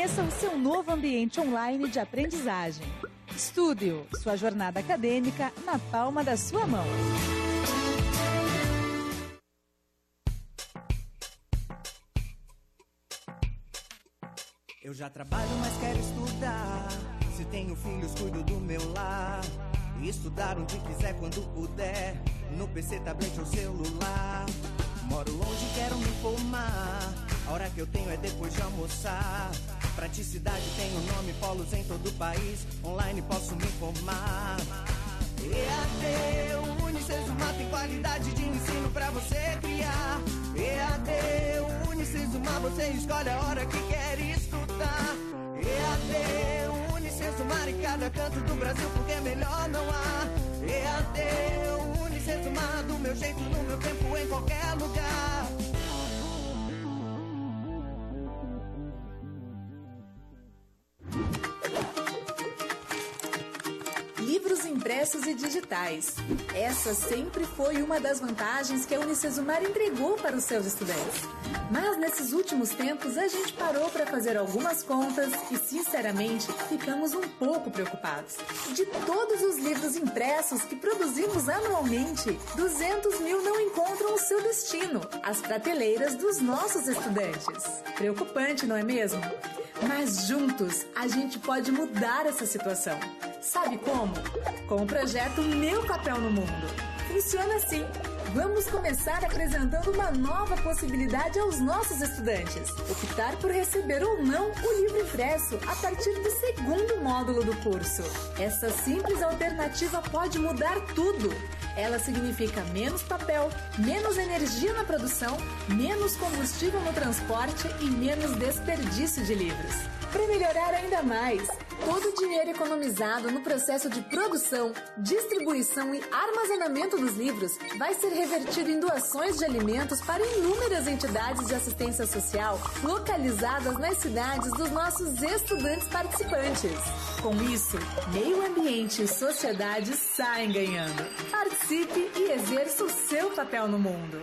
Conheça o seu novo ambiente online de aprendizagem. Estúdio, sua jornada acadêmica na palma da sua mão. Eu já trabalho, mas quero estudar. Se tenho filhos, cuido do meu lar. E estudar onde quiser, quando puder. No PC, tablet ou celular. Moro longe, quero me formar. A hora que eu tenho é depois de almoçar. Praticidade tem o nome, polos em todo o país. Online posso me formar. EAD, o Unicesumar tem qualidade de ensino pra você criar. EAD, o Unicesumar, você escolhe a hora que quer estudar. EAD, o Unicesumar em cada canto do Brasil, porque melhor não há. EAD, o Unicesumar, do meu jeito, no meu tempo, em qualquer lugar. Livros impressos e digitais. Essa sempre foi uma das vantagens que a Unicesumar entregou para os seus estudantes. Mas nesses últimos tempos a gente parou para fazer algumas contas e, sinceramente, ficamos um pouco preocupados. De todos os livros impressos que produzimos anualmente, 200 mil não encontram o seu destino, as prateleiras dos nossos estudantes. Preocupante, não é mesmo? Mas juntos a gente pode mudar essa situação. Sabe como? Com o projeto Meu Papel no Mundo. Funciona assim. Vamos começar apresentando uma nova possibilidade aos nossos estudantes. Optar por receber ou não o livro impresso a partir do segundo módulo do curso. Essa simples alternativa pode mudar tudo. Ela significa menos papel, menos energia na produção, menos combustível no transporte e menos desperdício de livros. Para melhorar ainda mais, todo o dinheiro economizado no processo de produção, distribuição e armazenamento dos livros vai ser revertido em doações de alimentos para inúmeras entidades de assistência social localizadas nas cidades dos nossos estudantes participantes. Com isso, meio ambiente e sociedade saem ganhando. Participe e exerça o seu papel no mundo.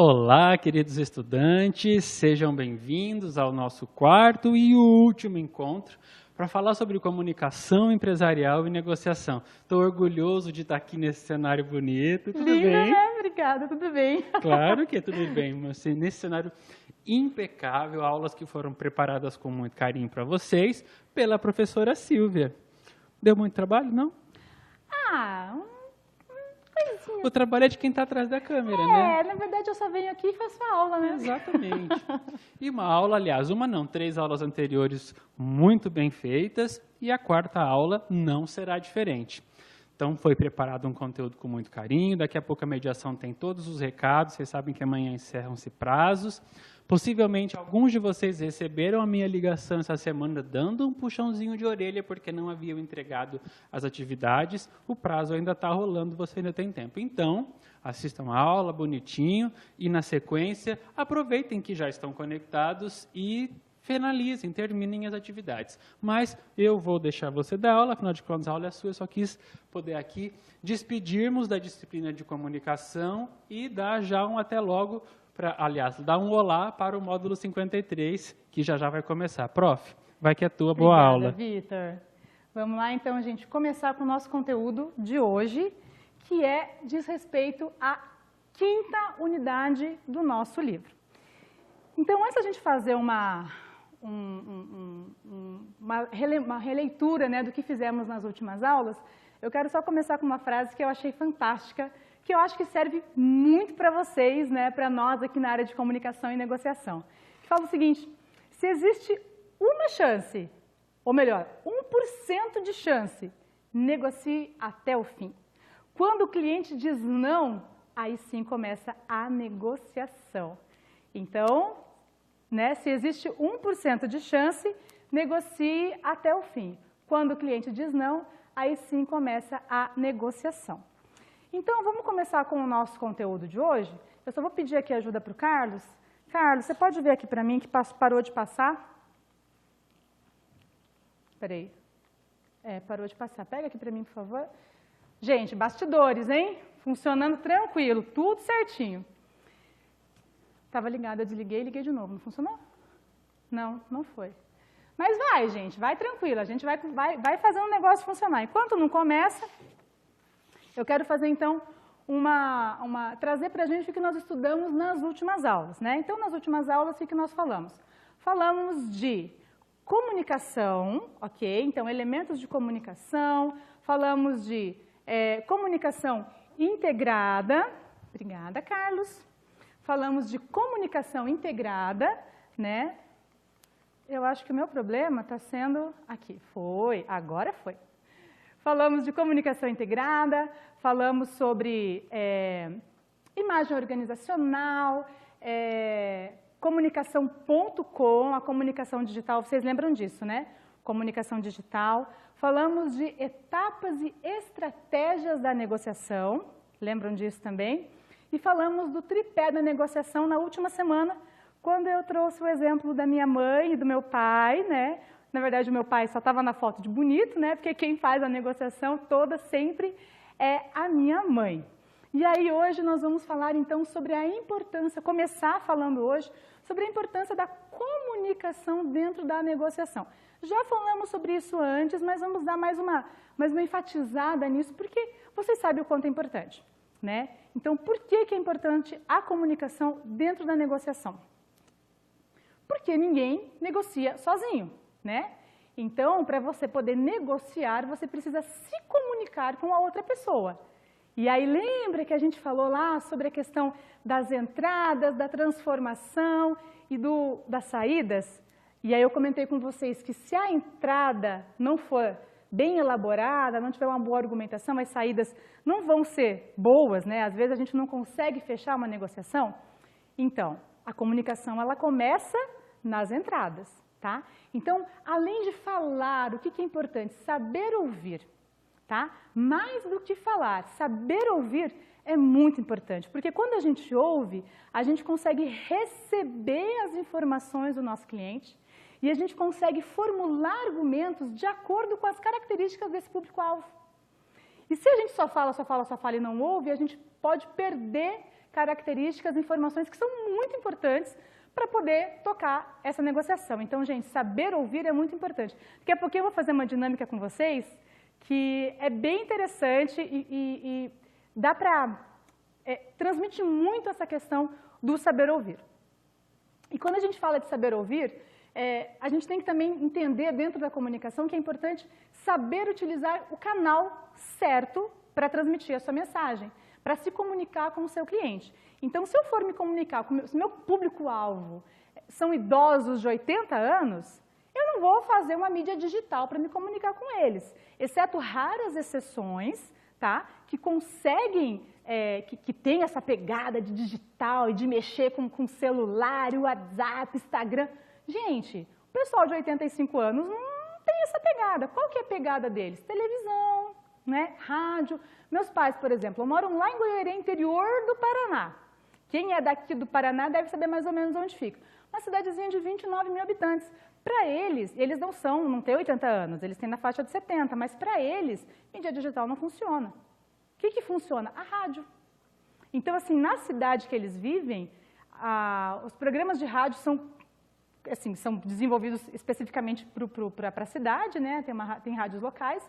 Olá, queridos estudantes, sejam bem-vindos ao nosso quarto e último encontro para falar sobre comunicação empresarial e negociação. Estou orgulhoso de estar aqui nesse cenário bonito. Tudo bem? Obrigada, tudo bem. Claro que tudo bem, mas nesse cenário impecável, aulas que foram preparadas com muito carinho para vocês pela professora Silvia. Deu muito trabalho, não? Coisinha. O trabalho é de quem está atrás da câmera, né? Na verdade eu só venho aqui e faço a aula, né? Exatamente. E uma aula, aliás, uma não, 3 aulas anteriores muito bem feitas e a quarta aula não será diferente. Então, foi preparado um conteúdo com muito carinho, daqui a pouco a mediação tem todos os recados, vocês sabem que amanhã encerram-se prazos. Possivelmente, alguns de vocês receberam a minha ligação essa semana dando um puxãozinho de orelha porque não haviam entregado as atividades. O prazo ainda está rolando, você ainda tem tempo. Então, assistam a aula bonitinho e, na sequência, aproveitem que já estão conectados e finalizem, terminem as atividades. Mas eu vou deixar você dar aula, afinal de contas a aula é sua, eu só quis poder aqui despedirmos da disciplina de comunicação e dar já um até logo, aliás, dar um olá para o módulo 53, que já vai começar. Prof, vai que é tua, boa aula. Obrigada, Vitor. Vamos lá, então, gente, começar com o nosso conteúdo de hoje, que diz respeito à 5ª unidade do nosso livro. Então, antes da gente fazer uma releitura, né, do que fizemos nas últimas aulas, eu quero só começar com uma frase que eu achei fantástica, que eu acho que serve muito para vocês, né, para nós aqui na área de comunicação e negociação. Que fala o seguinte: se existe uma chance, ou melhor, 1% de chance, negocie até o fim. Quando o cliente diz não, aí sim começa a negociação. Então, né, se existe 1% de chance, negocie até o fim. Quando o cliente diz não, aí sim começa a negociação. Então, vamos começar com o nosso conteúdo de hoje. Eu só vou pedir aqui ajuda para o Carlos. Carlos, você pode ver aqui para mim que parou de passar? Espera aí. Parou de passar. Pega aqui para mim, por favor. Gente, bastidores, hein? Funcionando tranquilo, tudo certinho. estava ligada, eu desliguei e liguei de novo. Não funcionou? Não, não foi. Mas vai, gente, vai tranquilo, a gente vai fazendo o negócio funcionar. Enquanto não começa, eu quero fazer, então, trazer para a gente o que nós estudamos nas últimas aulas, né? Então, nas últimas aulas, o que nós falamos? Falamos de comunicação, ok? Então, elementos de comunicação, falamos de comunicação integrada, obrigada, Carlos. Falamos de comunicação integrada, né? Eu acho que o meu problema está sendo aqui. Agora foi. Falamos de comunicação integrada, falamos sobre imagem organizacional, comunicação.com, a comunicação digital, vocês lembram disso, né? Comunicação digital. Falamos de etapas e estratégias da negociação, lembram disso também? E falamos do tripé da negociação na última semana, quando eu trouxe o exemplo da minha mãe e do meu pai, né? Na verdade, o meu pai só estava na foto de bonito, né? Porque quem faz a negociação toda sempre é a minha mãe. E aí, hoje, nós vamos falar, então, sobre a importância, começar falando hoje, sobre a importância da comunicação dentro da negociação. Já falamos sobre isso antes, mas vamos dar mais uma enfatizada nisso, porque vocês sabem o quanto é importante, né? Então, por que é importante a comunicação dentro da negociação? Porque ninguém negocia sozinho, né? Então, para você poder negociar, você precisa se comunicar com a outra pessoa. E aí, lembra que a gente falou lá sobre a questão das entradas, da transformação e das saídas? E aí eu comentei com vocês que se a entrada não for bem elaborada, não tiver uma boa argumentação, as saídas não vão ser boas, né? Às vezes a gente não consegue fechar uma negociação. Então, a comunicação, ela começa nas entradas, tá? Então, além de falar, o que é importante? Saber ouvir, tá? Mais do que falar, saber ouvir é muito importante, porque quando a gente ouve, a gente consegue receber as informações do nosso cliente e a gente consegue formular argumentos de acordo com as características desse público-alvo. E se a gente só fala e não ouve, a gente pode perder características, informações que são muito importantes para poder tocar essa negociação. Então, gente, saber ouvir é muito importante. Daqui a pouquinho eu vou fazer uma dinâmica com vocês que é bem interessante e dá para transmitir muito essa questão do saber ouvir. E quando a gente fala de saber ouvir, a gente tem que também entender dentro da comunicação que é importante saber utilizar o canal certo para transmitir a sua mensagem, para se comunicar com o seu cliente. Então, se eu for me comunicar com o meu público-alvo, são idosos de 80 anos, eu não vou fazer uma mídia digital para me comunicar com eles, exceto raras exceções, tá? Que conseguem, que tem essa pegada de digital e de mexer com celular, WhatsApp, Instagram. Gente, o pessoal de 85 anos não tem essa pegada. Qual que é a pegada deles? Televisão, né? Rádio. Meus pais, por exemplo, moram lá em Goiânia, interior do Paraná. Quem é daqui do Paraná deve saber mais ou menos onde fica. Uma cidadezinha de 29 mil habitantes. Para eles não têm 80 anos, eles têm na faixa de 70, mas para eles, mídia digital não funciona. O que funciona? A rádio. Então, assim, na cidade que eles vivem, os programas de rádio são desenvolvidos especificamente para a cidade, né? Tem rádios locais,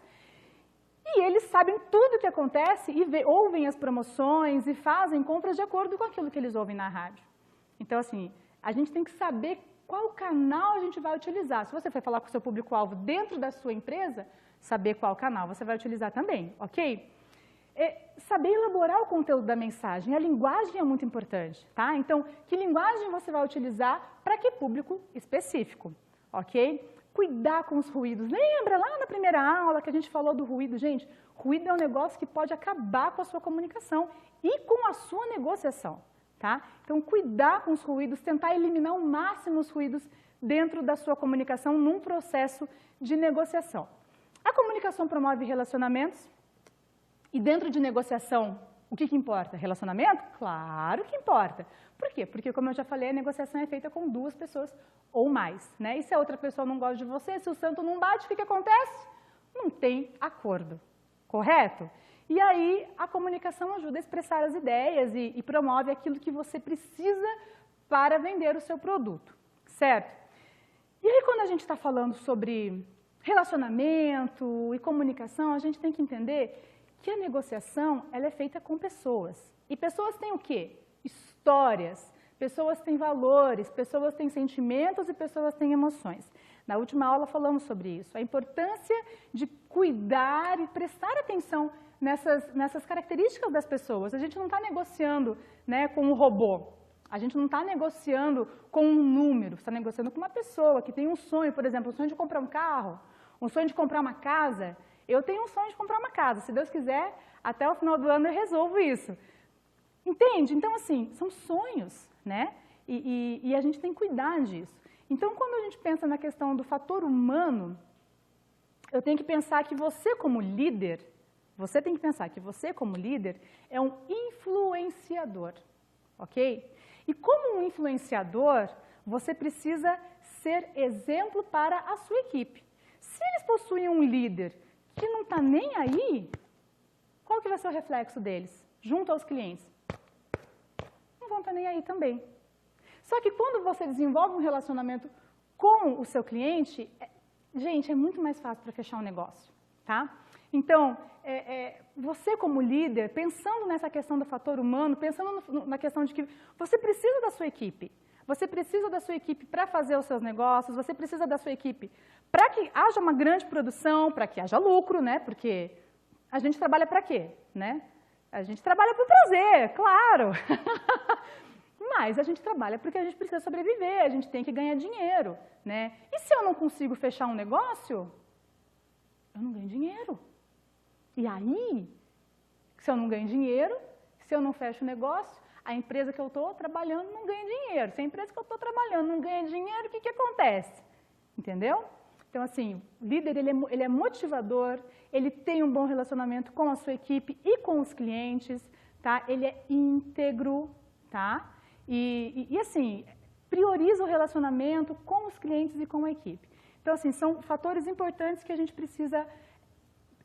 e eles sabem tudo o que acontece e ouvem as promoções e fazem compras de acordo com aquilo que eles ouvem na rádio. Então, assim, a gente tem que saber qual canal a gente vai utilizar. Se você for falar com o seu público-alvo dentro da sua empresa, saber qual canal você vai utilizar também, ok? Saber elaborar o conteúdo da mensagem, a linguagem é muito importante, tá? Então, que linguagem você vai utilizar para que público específico, ok? Cuidar com os ruídos. Lembra lá na primeira aula que a gente falou do ruído? Gente, ruído é um negócio que pode acabar com a sua comunicação e com a sua negociação, tá? Então, cuidar com os ruídos, tentar eliminar ao máximo os ruídos dentro da sua comunicação num processo de negociação. A comunicação promove relacionamentos. E dentro de negociação, o que importa? Relacionamento? Claro que importa. Por quê? Porque, como eu já falei, a negociação é feita com duas pessoas ou mais, né? E se a outra pessoa não gosta de você, se o santo não bate, o que acontece? Não tem acordo, correto? E aí, a comunicação ajuda a expressar as ideias e promove aquilo que você precisa para vender o seu produto, certo? E aí, quando a gente está falando sobre relacionamento e comunicação, a gente tem que entender que a negociação ela é feita com pessoas. E pessoas têm o quê? Histórias, pessoas têm valores, pessoas têm sentimentos e pessoas têm emoções. Na última aula falamos sobre isso, a importância de cuidar e prestar atenção nessas características das pessoas. A gente não está negociando, né, com um robô, a gente não está negociando com um número, está negociando com uma pessoa que tem um sonho, por exemplo, um sonho de comprar um carro, um sonho de comprar uma casa. Eu tenho um sonho de comprar uma casa, se Deus quiser, até o final do ano eu resolvo isso. Entende? Então, assim, são sonhos, né? E a gente tem que cuidar disso. Então, quando a gente pensa na questão do fator humano, eu tenho que pensar que você como líder, é um influenciador, ok? E como um influenciador, você precisa ser exemplo para a sua equipe. Se eles possuem um líder que não está nem aí, qual que vai ser o reflexo deles, junto aos clientes? Não vão estar nem aí também. Só que quando você desenvolve um relacionamento com o seu cliente, gente, é muito mais fácil para fechar um negócio, tá? Então, você como líder, pensando nessa questão do fator humano, pensando na questão de que você precisa da sua equipe. Você precisa da sua equipe para fazer os seus negócios, você precisa da sua equipe para que haja uma grande produção, para que haja lucro, né? Porque a gente trabalha para quê, né? A gente trabalha por prazer, claro. Mas a gente trabalha porque a gente precisa sobreviver, a gente tem que ganhar dinheiro, né? E se eu não consigo fechar um negócio, eu não ganho dinheiro. E aí, se eu não ganho dinheiro, se eu não fecho o negócio, a empresa que eu estou trabalhando não ganha dinheiro. Se a empresa que eu estou trabalhando não ganha dinheiro, o que acontece? Entendeu? Então, assim, o líder, ele é motivador, ele tem um bom relacionamento com a sua equipe e com os clientes, tá? Ele é íntegro, tá? E assim, prioriza o relacionamento com os clientes e com a equipe. Então, assim, são fatores importantes que a gente precisa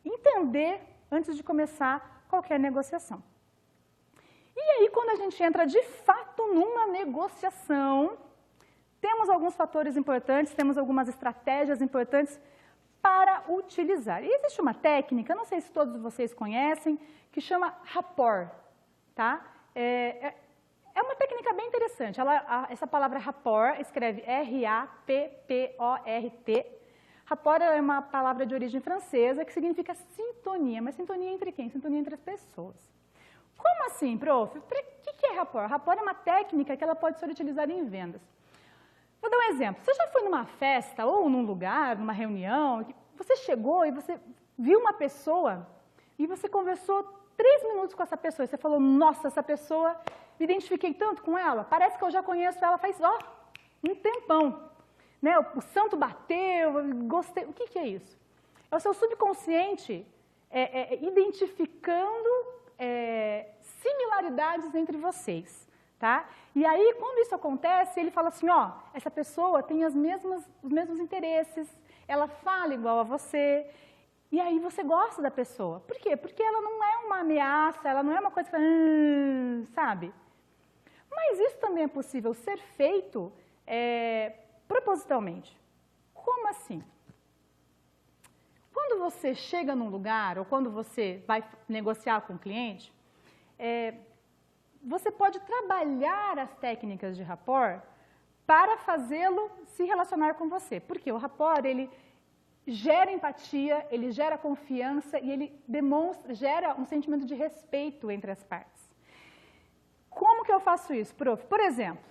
entender antes de começar qualquer negociação. E aí, quando a gente entra de fato numa negociação, temos alguns fatores importantes, temos algumas estratégias importantes para utilizar. E existe uma técnica, não sei se todos vocês conhecem, que chama rapport, tá? É uma técnica bem interessante. Essa palavra rapport escreve R-A-P-P-O-R-T. Rapport é uma palavra de origem francesa que significa sintonia. Mas sintonia entre quem? Sintonia entre as pessoas. Como assim, prof? O que é rapport? Rapport é uma técnica que ela pode ser utilizada em vendas. Vou dar um exemplo. Você já foi numa festa ou num lugar, numa reunião, você chegou e você viu uma pessoa e você conversou 3 minutos com essa pessoa e você falou, nossa, essa pessoa, me identifiquei tanto com ela, parece que eu já conheço ela faz, um tempão. Né? O santo bateu, eu gostei. O que é isso? É o seu subconsciente identificando similaridades entre vocês. Tá? E aí, quando isso acontece, ele fala assim, essa pessoa tem os mesmos interesses, ela fala igual a você, e aí você gosta da pessoa. Por quê? Porque ela não é uma ameaça, ela não é uma coisa que, sabe? Mas isso também é possível ser feito propositalmente. Como assim? Quando você chega num lugar, ou quando você vai negociar com o cliente, você pode trabalhar as técnicas de rapport para fazê-lo se relacionar com você. Porque o rapport, ele gera empatia, ele gera confiança e ele gera um sentimento de respeito entre as partes. Como que eu faço isso, prof? Por exemplo,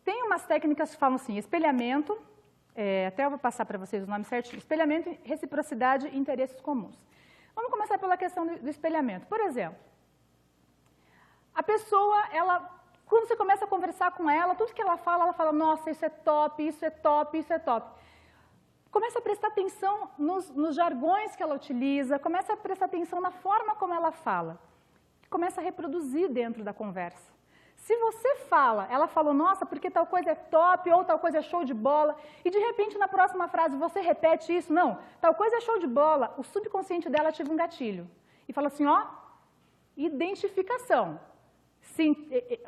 tem umas técnicas que falam assim, espelhamento, até eu vou passar para vocês os nomes certinho, espelhamento, reciprocidade e interesses comuns. Vamos começar pela questão do espelhamento. Por exemplo, a pessoa, quando você começa a conversar com ela, tudo que ela fala, nossa, isso é top, isso é top, isso é top. Começa a prestar atenção nos jargões que ela utiliza, começa a prestar atenção na forma como ela fala. Começa a reproduzir dentro da conversa. Se você ela falou, nossa, porque tal coisa é top, ou tal coisa é show de bola, e de repente na próxima frase você repete isso, não, tal coisa é show de bola, o subconsciente dela ativa um gatilho. E fala assim, identificação.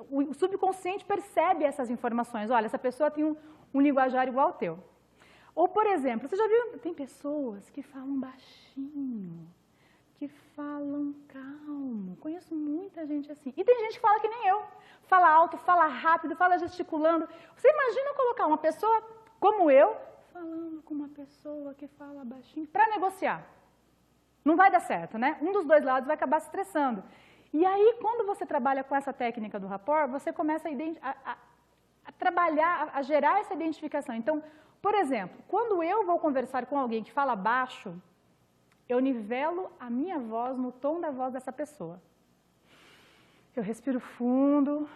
o subconsciente percebe essas informações. Olha, essa pessoa tem um linguajar igual ao teu. Ou, por exemplo, você já viu, tem pessoas que falam baixinho, que falam calmo. Conheço muita gente assim. E tem gente que fala que nem eu. Fala alto, fala rápido, fala gesticulando. Você imagina colocar uma pessoa como eu, falando com uma pessoa que fala baixinho, para negociar. Não vai dar certo, né? Um dos dois lados vai acabar se estressando. E aí, quando você trabalha com essa técnica do rapport, você começa a trabalhar, a gerar essa identificação. Então, por exemplo, quando eu vou conversar com alguém que fala baixo, eu nivelo a minha voz no tom da voz dessa pessoa. Eu respiro fundo,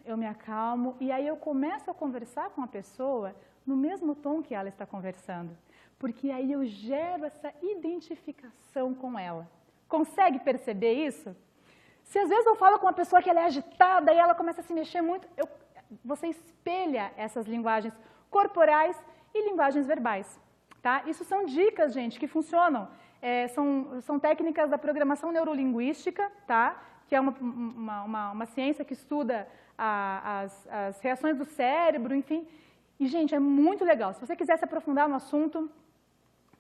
eu me acalmo, e aí eu começo a conversar com a pessoa no mesmo tom que ela está conversando. Porque aí eu gero essa identificação com ela. Consegue perceber isso? Se às vezes eu falo com uma pessoa que ela é agitada e ela começa a se mexer muito, você espelha essas linguagens corporais e linguagens verbais. Tá? Isso são dicas, gente, que funcionam. São técnicas da programação neurolinguística, tá? Que é uma ciência que estuda as reações do cérebro, enfim. E, gente, é muito legal. Se você quiser se aprofundar no assunto,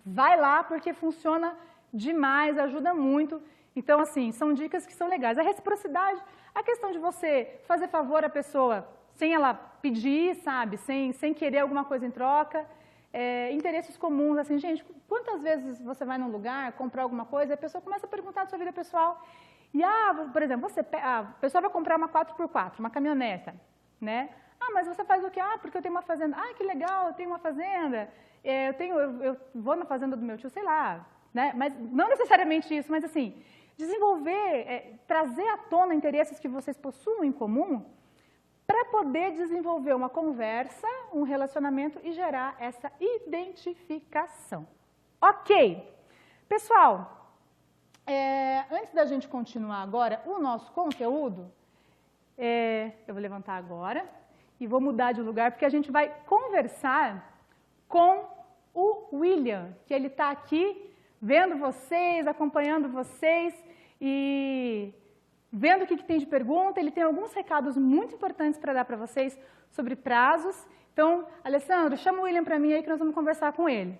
vai lá, porque funciona demais, ajuda muito. Então, assim, são dicas que são legais. A reciprocidade, a questão de você fazer favor à pessoa sem ela pedir, sabe? Sem querer alguma coisa em troca. Interesses comuns, assim, gente, quantas vezes você vai num lugar, comprar alguma coisa, e a pessoa começa a perguntar da sua vida pessoal. E, por exemplo, a pessoa vai comprar uma 4x4, uma caminhoneta, né? Mas você faz o quê? Porque eu tenho uma fazenda. Que legal, eu tenho uma fazenda. Eu vou na fazenda do meu tio, sei lá, né? Mas não necessariamente isso, mas assim, desenvolver, trazer à tona interesses que vocês possuem em comum para poder desenvolver uma conversa, um relacionamento e gerar essa identificação. Ok. Pessoal, antes da gente continuar agora o nosso conteúdo, eu vou levantar agora e vou mudar de lugar, porque a gente vai conversar com o William, que ele está aqui vendo vocês, acompanhando vocês e vendo o que tem de pergunta. Ele tem alguns recados muito importantes para dar para vocês sobre prazos. Então, Alessandro, chama o William para mim aí que nós vamos conversar com ele.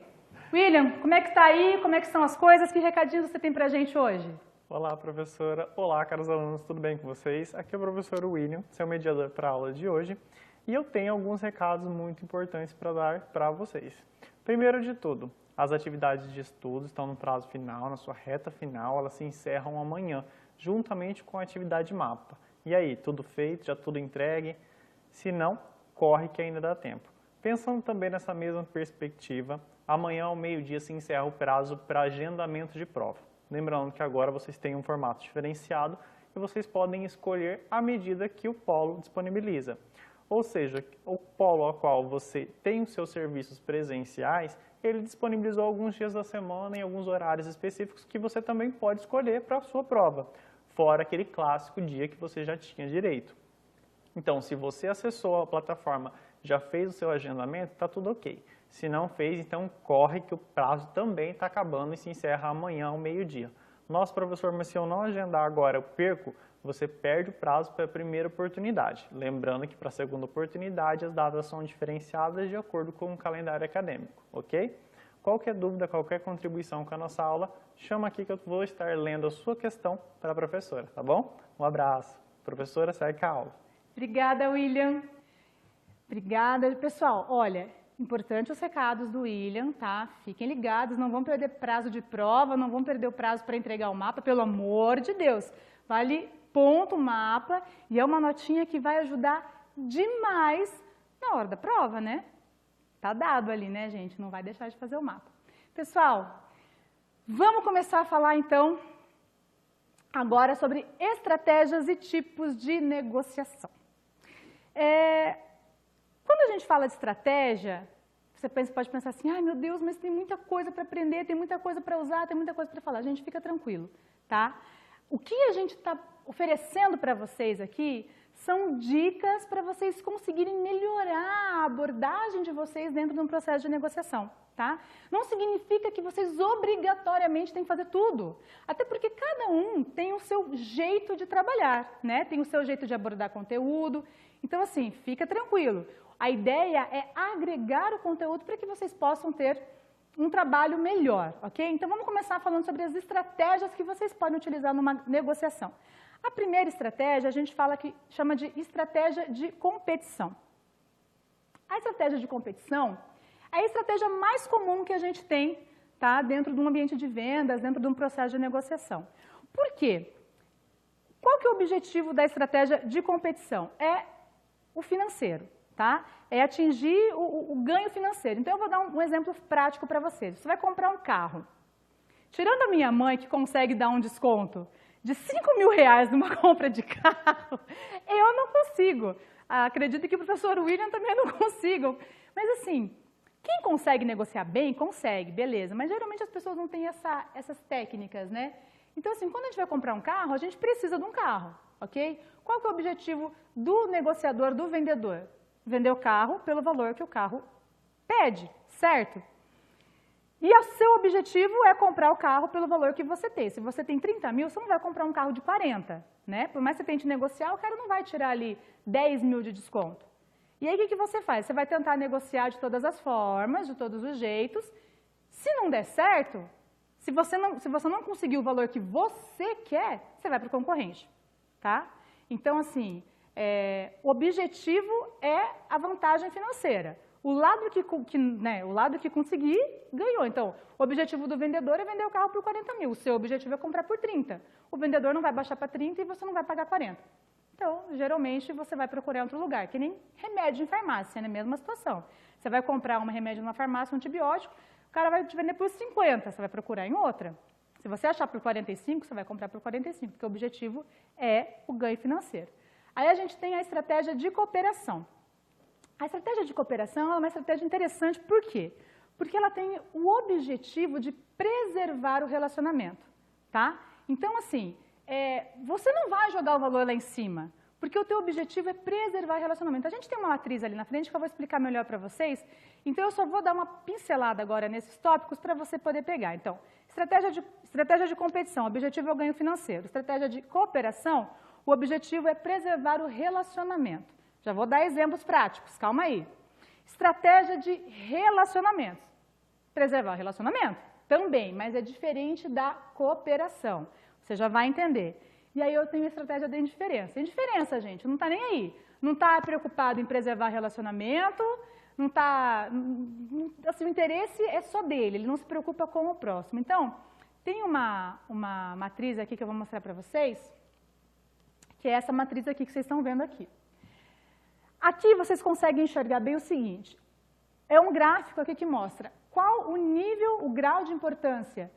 William, como é que está aí? Como é que são as coisas? Que recadinhos você tem para a gente hoje? Olá, professora. Olá, caros alunos, tudo bem com vocês? Aqui é o professor William, seu mediador para a aula de hoje. E eu tenho alguns recados muito importantes para dar para vocês. Primeiro de tudo, as atividades de estudo estão no prazo final, na sua reta final, elas se encerram amanhã, juntamente com a atividade mapa. E aí, tudo feito, já tudo entregue? Se não, corre que ainda dá tempo. Pensando também nessa mesma perspectiva, amanhã ao meio-dia se encerra o prazo para agendamento de prova. Lembrando que agora vocês têm um formato diferenciado e vocês podem escolher à medida que o polo disponibiliza. Ou seja, o polo ao qual você tem os seus serviços presenciais, ele disponibilizou alguns dias da semana em alguns horários específicos que você também pode escolher para a sua prova, fora aquele clássico dia que você já tinha direito. Então, se você acessou a plataforma, já fez o seu agendamento, está tudo ok. Se não fez, então corre que o prazo também está acabando e se encerra amanhã ao meio-dia. Nossa, professor, mas se eu não agendar agora, eu perco? Você perde o prazo para a primeira oportunidade. Lembrando que para a segunda oportunidade as datas são diferenciadas de acordo com o calendário acadêmico, ok? Qualquer dúvida, qualquer contribuição com a nossa aula, chama aqui que eu vou estar lendo a sua questão para a professora, tá bom? Um abraço. Professora, segue a aula. Obrigada, William. Obrigada. Pessoal, olha, importante os recados do William, tá? Fiquem ligados, não vão perder prazo de prova, não vão perder o prazo para entregar o mapa, pelo amor de Deus. Vale ponto mapa e é uma notinha que vai ajudar demais na hora da prova, né? Tá dado ali, né, gente? Não vai deixar de fazer o mapa. Pessoal, vamos começar a falar, então, agora sobre estratégias e tipos de negociação. Quando a gente fala de estratégia, você pode pensar assim, ai meu Deus, mas tem muita coisa para aprender, tem muita coisa para usar, tem muita coisa para falar. Gente, fica tranquilo, tá? O que a gente está oferecendo para vocês aqui são dicas para vocês conseguirem melhorar a abordagem de vocês dentro de um processo de negociação, tá? Não significa que vocês obrigatoriamente têm que fazer tudo, até porque cada um tem o seu jeito de trabalhar, né? Tem o seu jeito de abordar conteúdo, então assim, fica tranquilo. A ideia é agregar o conteúdo para que vocês possam ter um trabalho melhor, ok? Então vamos começar falando sobre as estratégias que vocês podem utilizar numa negociação. A primeira estratégia, a gente chama de estratégia de competição. A estratégia de competição é a estratégia mais comum que a gente tem, tá, dentro de um ambiente de vendas, dentro de um processo de negociação. Por quê? Qual que é o objetivo da estratégia de competição? É o financeiro, tá? É atingir o ganho financeiro. Então, eu vou dar um exemplo prático para vocês. Você vai comprar um carro. Tirando a minha mãe, que consegue dar um desconto de R$5.000 numa compra de carro, eu não consigo. Acredito que o professor William também não consiga. Mas assim, quem consegue negociar bem, consegue, beleza. Mas geralmente as pessoas não têm essas técnicas, né? Então assim, quando a gente vai comprar um carro, a gente precisa de um carro, ok? Qual que é o objetivo do negociador, do vendedor? Vender o carro pelo valor que o carro pede, certo? E o seu objetivo é comprar o carro pelo valor que você tem. Se você tem 30 mil, você não vai comprar um carro de 40, né? Por mais que você tente negociar, o cara não vai tirar ali 10 mil de desconto. E aí, o que você faz? Você vai tentar negociar de todas as formas, de todos os jeitos. Se não der certo, se você não conseguir o valor que você quer, você vai para o concorrente, tá? Então, assim, o objetivo é a vantagem financeira. O lado que conseguir, ganhou. Então, o objetivo do vendedor é vender o carro por 40 mil. O seu objetivo é comprar por 30. O vendedor não vai baixar para 30 e você não vai pagar 40. Então, geralmente, você vai procurar outro lugar, que nem remédio em farmácia, na mesma situação. Você vai comprar um remédio numa farmácia, um antibiótico, o cara vai te vender por 50, você vai procurar em outra. Se você achar por 45, você vai comprar por 45, porque o objetivo é o ganho financeiro. Aí a gente tem a estratégia de cooperação. A estratégia de cooperação é uma estratégia interessante, por quê? Porque ela tem o objetivo de preservar o relacionamento, tá? Então, assim, você não vai jogar o valor lá em cima, porque o teu objetivo é preservar o relacionamento. A gente tem uma matriz ali na frente que eu vou explicar melhor para vocês, então eu só vou dar uma pincelada agora nesses tópicos para você poder pegar. Então, estratégia de competição, o objetivo é o ganho financeiro. Estratégia de cooperação, o objetivo é preservar o relacionamento. Já vou dar exemplos práticos, calma aí. Estratégia de relacionamentos. Preservar o relacionamento? Também, mas é diferente da cooperação. Você já vai entender. E aí eu tenho a estratégia da indiferença. Indiferença, gente, não está nem aí. Não está preocupado em preservar relacionamento, não está... Assim, o interesse é só dele, ele não se preocupa com o próximo. Então, tem uma matriz aqui que eu vou mostrar para vocês, que é essa matriz aqui que vocês estão vendo aqui. Aqui vocês conseguem enxergar bem o seguinte, é um gráfico aqui que mostra qual o nível, o grau de importância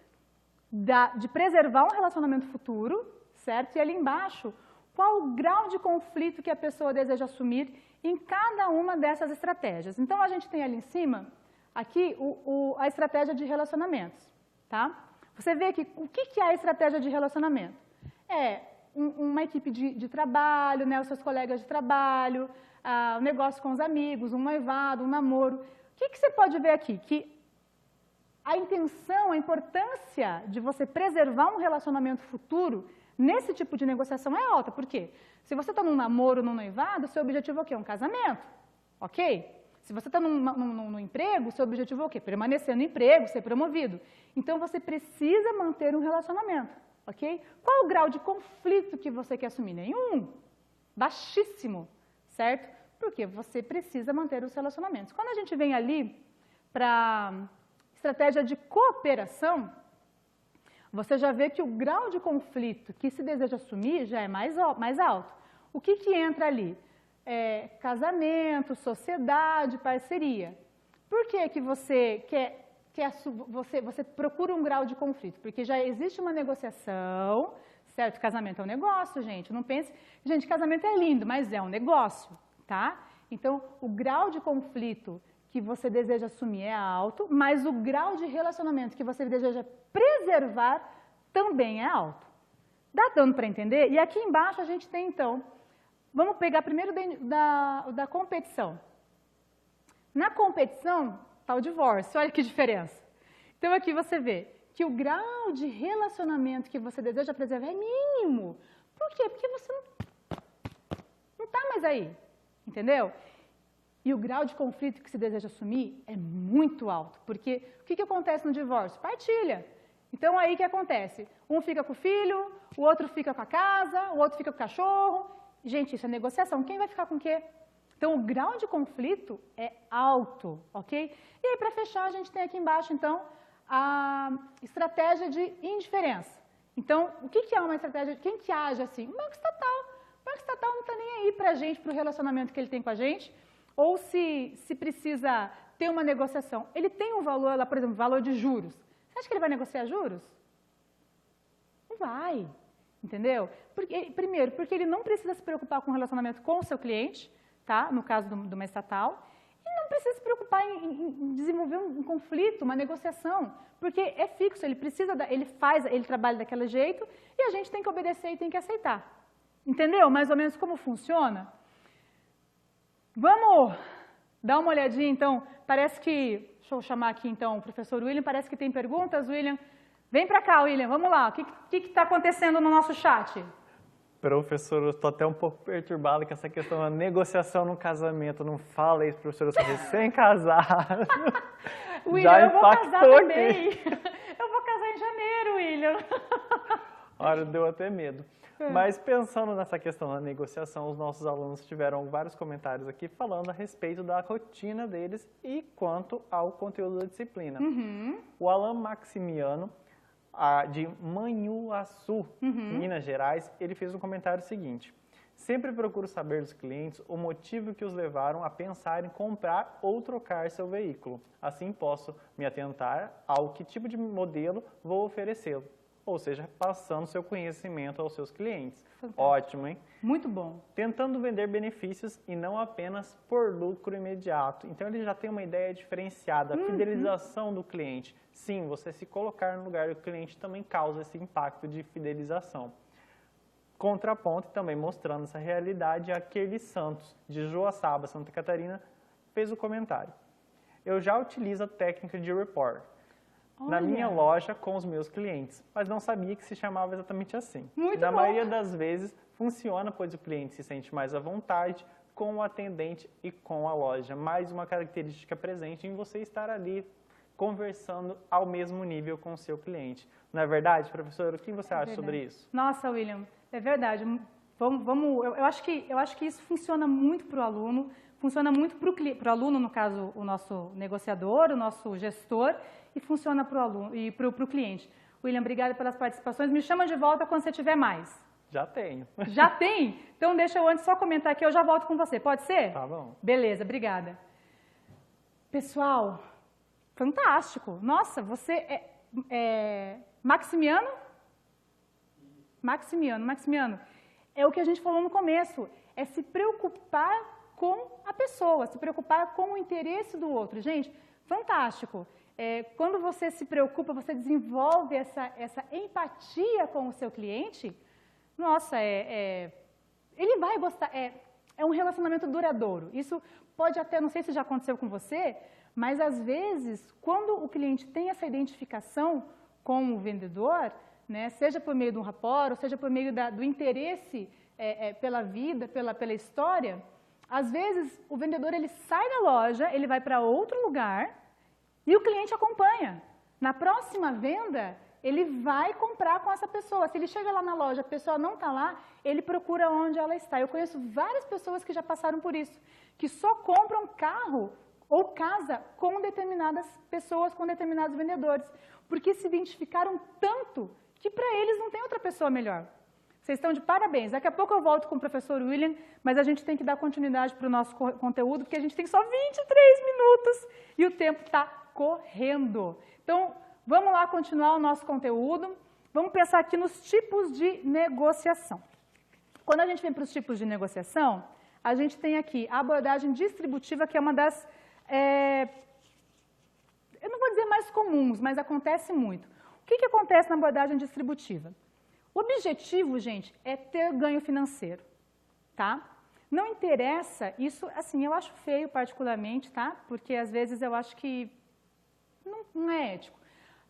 de preservar um relacionamento futuro, certo? E ali embaixo, qual o grau de conflito que a pessoa deseja assumir em cada uma dessas estratégias. Então, a gente tem ali em cima, aqui, a estratégia de relacionamentos, tá? Você vê aqui, o que é a estratégia de relacionamento? É uma equipe de trabalho, né, os seus colegas de trabalho, um negócio com os amigos, um noivado, um namoro. O que você pode ver aqui? Que a intenção, a importância de você preservar um relacionamento futuro nesse tipo de negociação é alta. Por quê? Se você está num namoro, num noivado, seu objetivo é o quê? Um casamento, ok? Se você está num emprego, seu objetivo é o quê? Permanecer no emprego, ser promovido. Então, você precisa manter um relacionamento, ok? Qual o grau de conflito que você quer assumir? Nenhum. Baixíssimo, certo? Porque você precisa manter os relacionamentos. Quando a gente vem ali para estratégia de cooperação, você já vê que o grau de conflito que se deseja assumir já é mais alto. O que entra ali? Casamento, sociedade, parceria. Por que você você procura um grau de conflito? Porque já existe uma negociação, certo? Casamento é um negócio, gente. Não pense... Gente, casamento é lindo, mas é um negócio, tá? Então, o grau de conflito que você deseja assumir é alto, mas o grau de relacionamento que você deseja preservar também é alto. Dá dando para entender? E aqui embaixo a gente tem, então, Vamos pegar primeiro da competição. Na competição está o divórcio, olha que diferença. Então aqui você vê que o grau de relacionamento que você deseja preservar é mínimo. Por quê? Porque você não está mais aí, entendeu? E o grau de conflito que se deseja assumir é muito alto, porque o que acontece no divórcio? Partilha. Então aí o que acontece? Um fica com o filho, o outro fica com a casa, o outro fica com o cachorro. Gente, isso é negociação. Quem vai ficar com o quê? Então o grau de conflito é alto, ok? E aí para fechar a gente tem aqui embaixo então a estratégia de indiferença. Então o que é uma estratégia? Quem que age assim? O banco estatal. O banco estatal não está nem aí para a gente, para o relacionamento que ele tem com a gente. Ou se precisa ter uma negociação. Ele tem um valor lá, por exemplo, valor de juros. Você acha que ele vai negociar juros? Não vai, entendeu? Primeiro, porque ele não precisa se preocupar com o relacionamento com o seu cliente, tá? No caso de uma estatal, e não precisa se preocupar em desenvolver um conflito, uma negociação, porque é fixo, ele trabalha daquele jeito e a gente tem que obedecer e tem que aceitar. Entendeu? Mais ou menos como funciona? Vamos dar uma olhadinha, então, parece que, deixa eu chamar aqui, então, o professor William, parece que tem perguntas, William. Vem para cá, William, vamos lá, o que está acontecendo no nosso chat? Professor, eu estou até um pouco perturbado com essa questão da negociação no casamento. Não fala isso, professor, eu sou recém-casado. William, eu vou casar também. Eu vou casar em janeiro, William. Olha, deu até medo. Mas pensando nessa questão da negociação, os nossos alunos tiveram vários comentários aqui falando a respeito da rotina deles e quanto ao conteúdo da disciplina. O Alan Maximiano, de Manhuaçu, Minas Gerais, ele fez um comentário seguinte: sempre procuro saber dos clientes o motivo que os levaram a pensar em comprar ou trocar seu veículo. Assim posso me atentar ao que tipo de modelo vou oferecê-lo. Ou seja, passando seu conhecimento aos seus clientes. Fantástico. Ótimo, hein? Muito bom. Tentando vender benefícios e não apenas por lucro imediato. Então, ele já tem uma ideia diferenciada, a fidelização do cliente. Sim, você se colocar no lugar do cliente também causa esse impacto de fidelização. Contraponto, também mostrando essa realidade, aquele Santos, de Joaçaba, Santa Catarina, fez o comentário. Eu já utilizo a técnica de rapport na minha loja com os meus clientes, mas não sabia que se chamava exatamente assim. Na maioria das vezes funciona, pois o cliente se sente mais à vontade com o atendente e com a loja. Mais uma característica presente em você estar ali conversando ao mesmo nível com o seu cliente. Não é verdade, professor? O que você acha sobre isso? Nossa, William, é verdade. Eu acho que isso funciona muito para o aluno, funciona muito para o aluno, no caso, o nosso negociador, o nosso gestor, e funciona para o aluno e para o cliente. William, obrigada pelas participações. Me chama de volta quando você tiver mais. Já tenho. Já tem? Então deixa eu antes só comentar aqui, eu já volto com você. Pode ser? Tá bom. Beleza, obrigada. Pessoal, fantástico. Nossa, você é Maximiano? Maximiano. É o que a gente falou no começo, é se preocupar com a pessoa, se preocupar com o interesse do outro. Gente, fantástico. Quando você se preocupa, você desenvolve essa empatia com o seu cliente, nossa, ele vai gostar, é um relacionamento duradouro. Isso pode até, não sei se já aconteceu com você, mas às vezes, quando o cliente tem essa identificação com o vendedor, né, seja por meio de um rapport, ou seja por meio do interesse pela vida, pela história, às vezes o vendedor ele sai da loja, ele vai para outro lugar e o cliente acompanha. Na próxima venda, ele vai comprar com essa pessoa. Se ele chega lá na loja, a pessoa não está lá, ele procura onde ela está. Eu conheço várias pessoas que já passaram por isso, que só compram carro ou casa com determinadas pessoas, com determinados vendedores, porque se identificaram tanto que para eles não tem outra pessoa melhor. Vocês estão de parabéns. Daqui a pouco eu volto com o professor William, mas a gente tem que dar continuidade para o nosso conteúdo, porque a gente tem só 23 minutos e o tempo está correndo. Então, vamos lá continuar o nosso conteúdo. Vamos pensar aqui nos tipos de negociação. Quando a gente vem para os tipos de negociação, a gente tem aqui a abordagem distributiva, que é uma das, eu não vou dizer mais comuns, mas acontece muito. O que acontece na abordagem distributiva? O objetivo, gente, é ter ganho financeiro, tá? Não interessa, isso, assim, eu acho feio particularmente, tá? Porque às vezes eu acho que não é ético.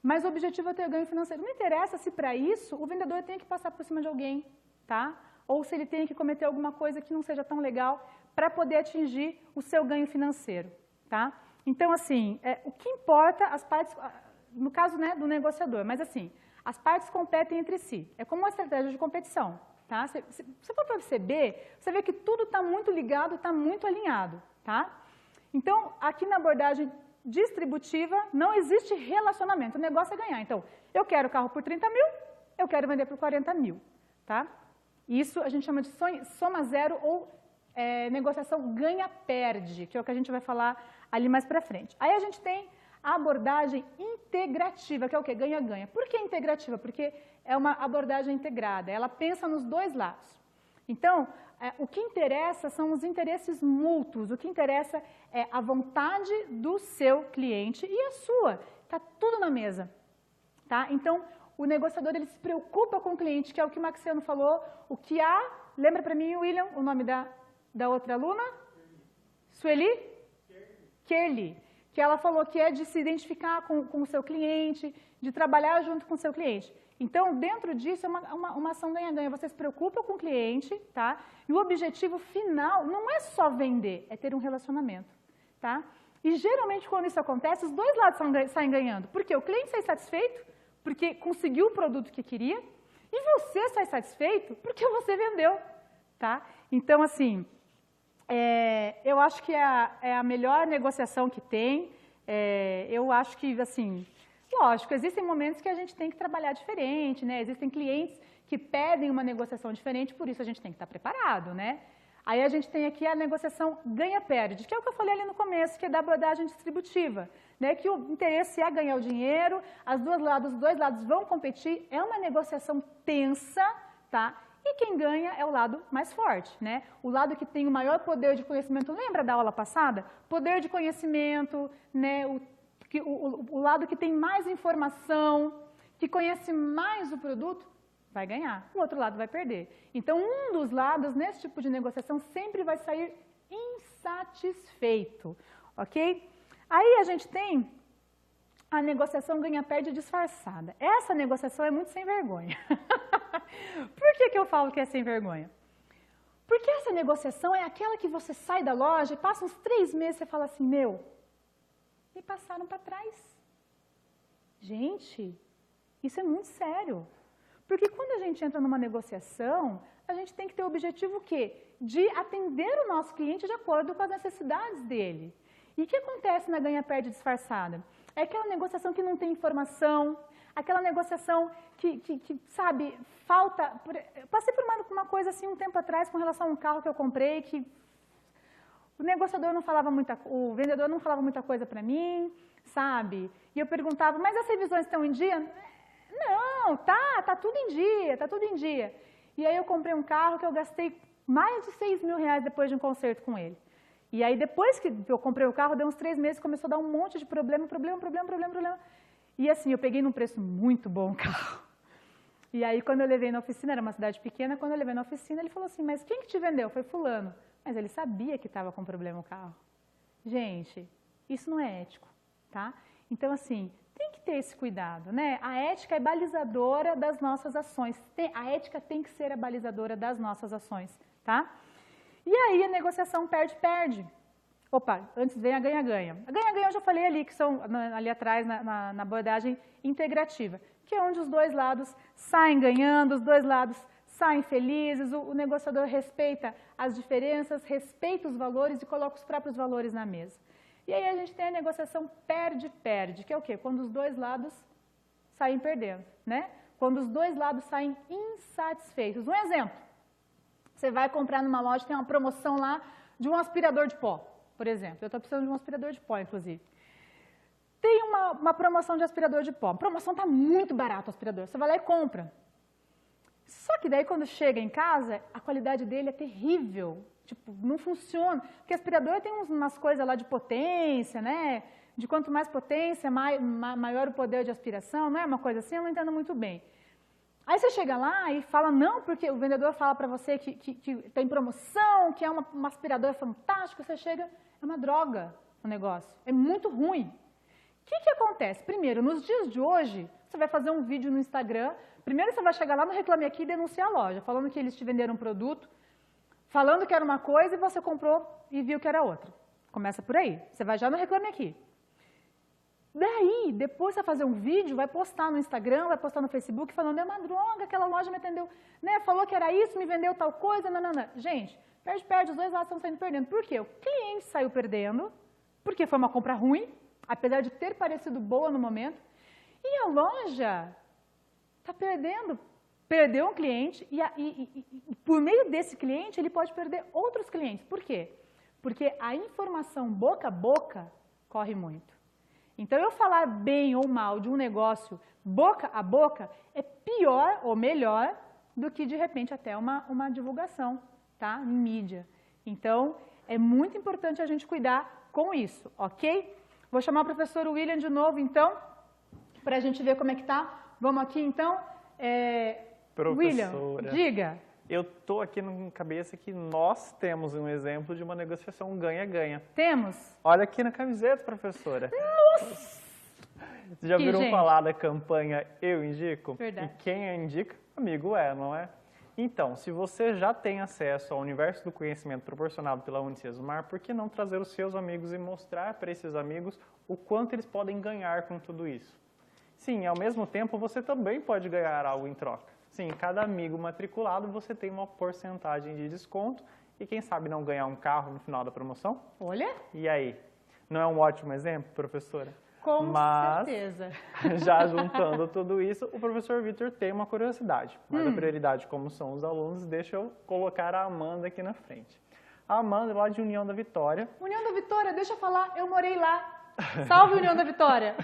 Mas o objetivo é ter ganho financeiro. Não interessa se para isso o vendedor tem que passar por cima de alguém, tá? Ou se ele tem que cometer alguma coisa que não seja tão legal para poder atingir o seu ganho financeiro, tá? Então, assim, o que importa, as partes, no caso, né, do negociador, mas assim, as partes competem entre si. É como uma estratégia de competição, tá? Se você for perceber, você vê que tudo está muito ligado, está muito alinhado, tá? Então, aqui na abordagem distributiva, não existe relacionamento, o negócio é ganhar. Então, eu quero o carro por 30 mil, eu quero vender por 40 mil, tá? Isso a gente chama de soma zero ou negociação ganha-perde, que é o que a gente vai falar ali mais para frente. Aí a gente tem a abordagem integrativa, que é o quê? Ganha-ganha. Por que integrativa? Porque é uma abordagem integrada, ela pensa nos dois lados. Então, o que interessa são os interesses mútuos, o que interessa é a vontade do seu cliente e a sua. Está tudo na mesa, tá? Então, o negociador ele se preocupa com o cliente, que é o que o Maxiano falou, o que há, lembra para mim, William, o nome da outra aluna? Sueli? Kerli. Que ela falou que é de se identificar com o seu cliente, de trabalhar junto com o seu cliente. Então, dentro disso, é uma ação ganha-ganha. Você se preocupa com o cliente, tá? E o objetivo final não é só vender, é ter um relacionamento, tá? E, geralmente, quando isso acontece, os dois lados saem ganhando. Por quê? O cliente sai satisfeito, porque conseguiu o produto que queria, e você sai satisfeito porque você vendeu, tá? Então, assim, eu acho que é a melhor negociação que tem. Eu acho que, assim, lógico, existem momentos que a gente tem que trabalhar diferente, né? Existem clientes que pedem uma negociação diferente, por isso a gente tem que estar preparado, né? Aí a gente tem aqui a negociação ganha-perde, que é o que eu falei ali no começo, que é da abordagem distributiva, né? Que o interesse é ganhar o dinheiro, os dois lados vão competir, é uma negociação tensa, tá? E quem ganha é o lado mais forte, né? O lado que tem o maior poder de conhecimento. Lembra da aula passada? Poder de conhecimento, né? O lado que tem mais informação, que conhece mais o produto, vai ganhar. O outro lado vai perder. Então, um dos lados, nesse tipo de negociação, sempre vai sair insatisfeito, ok? Aí a gente tem a negociação ganha-perde disfarçada. Essa negociação é muito sem vergonha. Por que eu falo que é sem vergonha? Porque essa negociação é aquela que você sai da loja e passa uns 3 meses e você fala assim, meu, me passaram para trás. Gente, isso é muito sério. Porque quando a gente entra numa negociação, a gente tem que ter o objetivo o quê? De atender o nosso cliente de acordo com as necessidades dele. E o que acontece na ganha-perde disfarçada? É aquela negociação que não tem informação, aquela negociação que sabe, falta... Eu passei por uma coisa assim um tempo atrás com relação a um carro que eu comprei, que o negociador não falava o vendedor não falava muita coisa para mim, sabe? E eu perguntava, mas as revisões estão em dia? Não, tá tudo em dia, tá tudo em dia. E aí eu comprei um carro que eu gastei mais de 6 mil reais depois de um conserto com ele. E aí depois que eu comprei o carro, deu uns 3 meses, começou a dar um monte de problema. E assim, eu peguei num preço muito bom o carro. E aí quando eu levei na oficina, era uma cidade pequena, quando eu levei na oficina, ele falou assim, mas quem que te vendeu? Foi fulano. Mas ele sabia que estava com problema o carro. Gente, isso não é ético, tá? Então, assim, tem que ter esse cuidado, né? A ética é balizadora das nossas ações. A ética tem que ser a balizadora das nossas ações, tá? E aí a negociação perde-perde. Opa, antes vem a ganha-ganha. A ganha-ganha eu já falei ali, que são ali atrás na abordagem integrativa, que é onde os dois lados saem ganhando, os dois lados saem felizes, o negociador respeita as diferenças, respeita os valores e coloca os próprios valores na mesa. E aí a gente tem a negociação perde-perde, que é o quê? Quando os dois lados saem perdendo, né? Quando os dois lados saem insatisfeitos. Um exemplo, você vai comprar numa loja, tem uma promoção lá de um aspirador de pó, por exemplo. Eu estou precisando de um aspirador de pó, inclusive. Tem uma promoção de aspirador de pó. A promoção está muito barato o aspirador. Você vai lá e compra. Só que daí, quando chega em casa, a qualidade dele é terrível. Tipo, não funciona. Porque aspirador tem umas coisas lá de potência, né? De quanto mais potência, maior o poder de aspiração. Não é uma coisa assim? Eu não entendo muito bem. Aí você chega lá e fala, não, porque o vendedor fala para você que tem promoção, que é um aspirador fantástico, você chega, é uma droga o negócio, é muito ruim. O que acontece? Primeiro, nos dias de hoje, você vai fazer um vídeo no Instagram, primeiro você vai chegar lá no Reclame Aqui e denunciar a loja, falando que eles te venderam um produto, falando que era uma coisa e você comprou e viu que era outra. Começa por aí, você vai já no Reclame Aqui. Daí, depois você vai fazer um vídeo, vai postar no Instagram, vai postar no Facebook, falando, é uma droga, aquela loja me atendeu, né? Falou que era isso, me vendeu tal coisa, não. Gente, perde, os dois lados estão saindo perdendo. Por quê? O cliente saiu perdendo, porque foi uma compra ruim, apesar de ter parecido boa no momento, e a loja está perdeu um cliente, e por meio desse cliente, ele pode perder outros clientes. Por quê? Porque a informação boca a boca corre muito. Então, eu falar bem ou mal de um negócio boca a boca é pior ou melhor do que, de repente, até uma divulgação, tá? Em mídia. Então, é muito importante a gente cuidar com isso, ok? Vou chamar o professor William de novo, então, para a gente ver como é que tá. Vamos aqui, então. William, diga. Eu estou aqui na cabeça que nós temos um exemplo de uma negociação ganha-ganha. Temos? Olha aqui na camiseta, professora. Nossa! Vocês já viram falar da campanha Eu Indico? Verdade. E quem indica, amigo não é? Então, se você já tem acesso ao universo do conhecimento proporcionado pela Unicesumar, por que não trazer os seus amigos e mostrar para esses amigos o quanto eles podem ganhar com tudo isso? Sim, ao mesmo tempo, você também pode ganhar algo em troca. Sim, cada amigo matriculado você tem uma porcentagem de desconto e quem sabe não ganhar um carro no final da promoção? Olha! E aí? Não é um ótimo exemplo, professora? Com certeza. Já juntando tudo isso, o professor Vitor tem uma curiosidade. Mas a prioridade, como são os alunos, deixa eu colocar a Amanda aqui na frente. A Amanda é lá de União da Vitória. União da Vitória, deixa eu falar, eu morei lá. Salve, União da Vitória!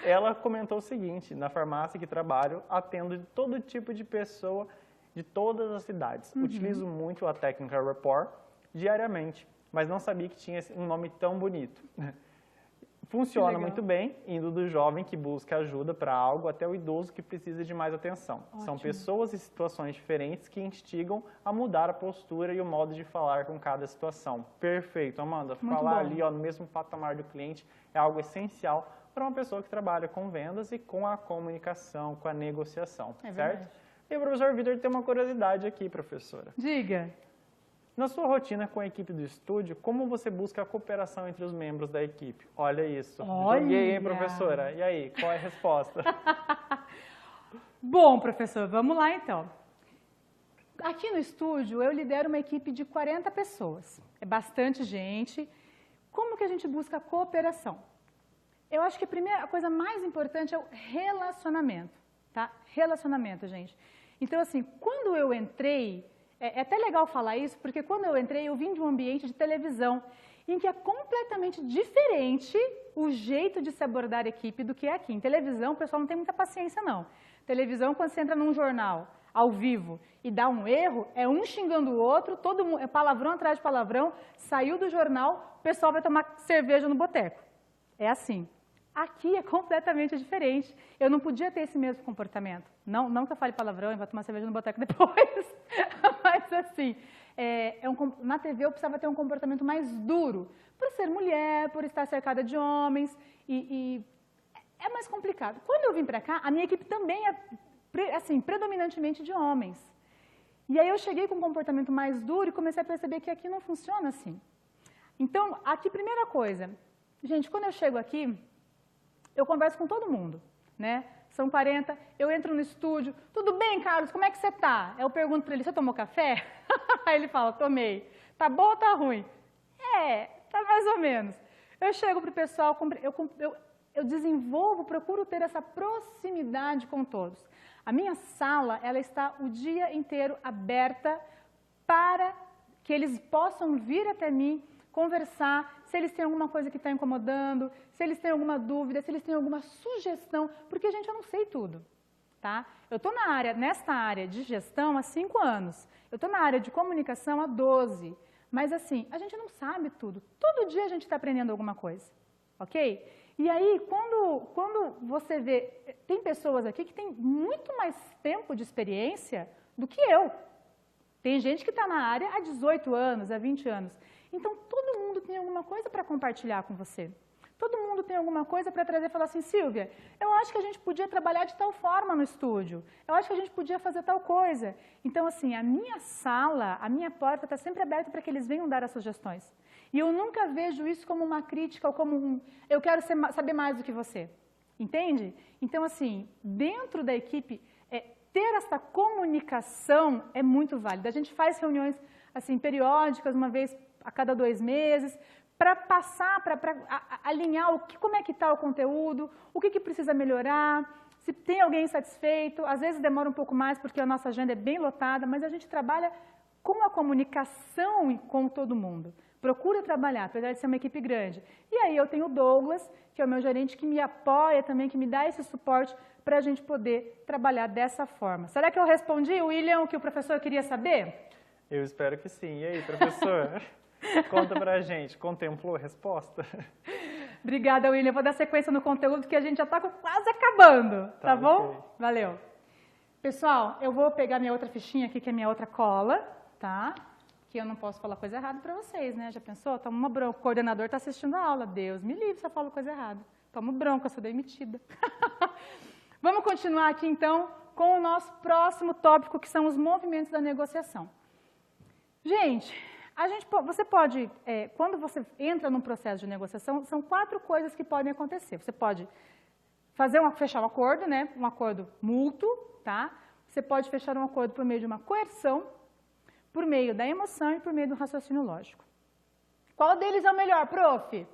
Ela comentou o seguinte, na farmácia que trabalho, atendo de todo tipo de pessoa de todas as cidades. Utilizo muito a técnica Rapport diariamente, mas não sabia que tinha um nome tão bonito. Funciona muito bem, indo do jovem que busca ajuda para algo até o idoso que precisa de mais atenção. Ótimo. São pessoas e situações diferentes que instigam a mudar a postura e o modo de falar com cada situação. Perfeito, Amanda. Muito falar bom. ali no mesmo patamar do cliente é algo essencial para uma pessoa que trabalha com vendas e com a comunicação, com a negociação, certo? Verdade. E o professor Vitor tem uma curiosidade aqui, professora. Diga. Na sua rotina com a equipe do estúdio, como você busca a cooperação entre os membros da equipe? Olha isso. Olha. Joguei, hein, professora? E aí, qual é a resposta? Bom, professor, vamos lá então. Aqui no estúdio, eu lidero uma equipe de 40 pessoas. É bastante gente. Como que a gente busca a cooperação? Eu acho que a coisa mais importante é o relacionamento, tá? Relacionamento, gente. Então, assim, quando eu entrei, é até legal falar isso, porque quando eu entrei, eu vim de um ambiente de televisão, em que é completamente diferente o jeito de se abordar a equipe do que é aqui. Em televisão, o pessoal não tem muita paciência, não. Televisão, quando você entra num jornal, ao vivo, e dá um erro, é um xingando o outro, todo mundo, é palavrão atrás de palavrão, saiu do jornal, o pessoal vai tomar cerveja no boteco. É assim. Aqui é completamente diferente. Eu não podia ter esse mesmo comportamento. Não que eu fale palavrão e vá tomar cerveja no boteco depois, mas assim, na TV eu precisava ter um comportamento mais duro, por ser mulher, por estar cercada de homens, e é mais complicado. Quando eu vim para cá, a minha equipe também é, assim, predominantemente de homens. E aí eu cheguei com um comportamento mais duro e comecei a perceber que aqui não funciona assim. Então, aqui, primeira coisa, gente, quando eu chego aqui, eu converso com todo mundo, né? São 40, eu entro no estúdio, tudo bem, Carlos, como é que você tá? Eu pergunto para ele, você tomou café? Aí ele fala, tomei. Tá bom ou tá ruim? Tá mais ou menos. Eu chego pro pessoal, eu desenvolvo, procuro ter essa proximidade com todos. A minha sala, ela está o dia inteiro aberta para que eles possam vir até mim, conversar, se eles têm alguma coisa que está incomodando, se eles têm alguma dúvida, se eles têm alguma sugestão, porque, gente, eu não sei tudo, tá? Eu estou nesta área de gestão há 5 anos, eu estou na área de comunicação há 12, mas, assim, a gente não sabe tudo. Todo dia a gente está aprendendo alguma coisa, ok? E aí, quando você vê, tem pessoas aqui que têm muito mais tempo de experiência do que eu. Tem gente que está na área há 18 anos, há 20 anos. Então, todo mundo tem alguma coisa para compartilhar com você. Todo mundo tem alguma coisa para trazer e falar assim, Silvia, eu acho que a gente podia trabalhar de tal forma no estúdio. Eu acho que a gente podia fazer tal coisa. Então, assim, a minha sala, a minha porta está sempre aberta para que eles venham dar as sugestões. E eu nunca vejo isso como uma crítica ou como eu quero saber mais do que você. Entende? Então, assim, dentro da equipe, ter essa comunicação é muito válida. A gente faz reuniões assim, periódicas, uma vez a cada 2 meses, para passar, para alinhar como é que está o conteúdo, o que precisa melhorar, se tem alguém insatisfeito. Às vezes demora um pouco mais porque a nossa agenda é bem lotada, mas a gente trabalha com a comunicação com todo mundo. Procura trabalhar, apesar de ser uma equipe grande. E aí eu tenho o Douglas, que é o meu gerente, que me apoia também, que me dá esse suporte para a gente poder trabalhar dessa forma. Será que eu respondi, William, o que o professor queria saber? Eu espero que sim. E aí, professor? Conta pra gente, contemplou a resposta? Obrigada, William. Vou dar sequência no conteúdo, que a gente já está quase acabando, tá bom? Okay. Valeu. Pessoal, eu vou pegar minha outra fichinha aqui, que é minha outra cola, tá? Que eu não posso falar coisa errada para vocês, né? Já pensou? Toma uma bronca. O coordenador está assistindo a aula. Deus me livre se eu falo coisa errada. Toma bronca, sou demitida. Vamos continuar aqui, então, com o nosso próximo tópico, que são os movimentos da negociação. Gente, você pode, quando você entra num processo de negociação, são 4 coisas que podem acontecer. Você pode fechar um acordo, né? Um acordo mútuo, tá? Você pode fechar um acordo por meio de uma coerção, por meio da emoção e por meio do raciocínio lógico. Qual deles é o melhor, prof?